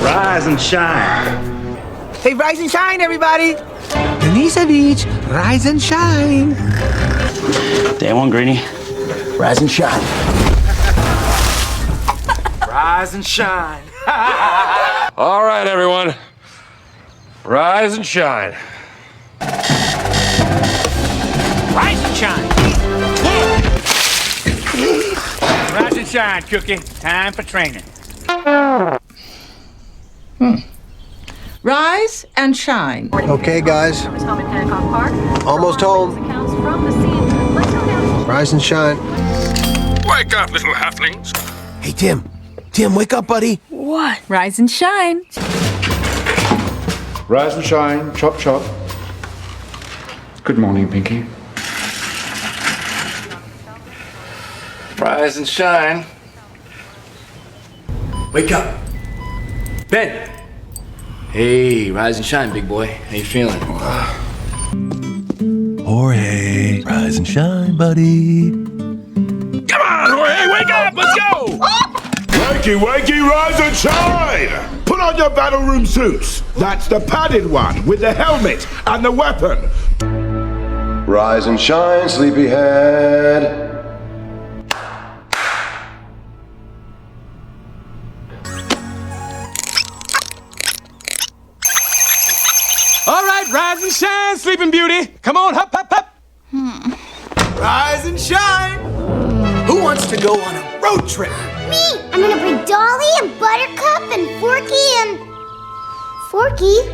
Rise and shine. Hey, rise and shine, everybody! Denisovich, rise and shine. Day one, Greenie. Rise and shine. Rise and shine. All right, everyone. Rise and shine. Rise and shine. Rise and shine, Cookie. Time for training. Rise and shine. Okay, guys. Almost home. Rise and shine. Wake up, little halflings. Hey, Tim. Tim, wake up, buddy. What? Rise and shine. Rise and shine, chop chop. Good morning, Pinky. Rise and shine. Wake up. Ben. Hey, rise and shine, big boy. How you feeling? Jorge, rise and shine, buddy. Come on, Jorge, wake up! Let's go! Wakey, wakey, rise and shine! Put on your battle room suits. That's the padded one with the helmet and the weapon. Rise and shine, sleepyhead. All right, rise and shine, Sleeping Beauty. Come on, hop, hop, hop. Rise and shine! Who wants to go on a road trip? Me! I'm gonna bring Dolly and Buttercup and Forky and... Forky?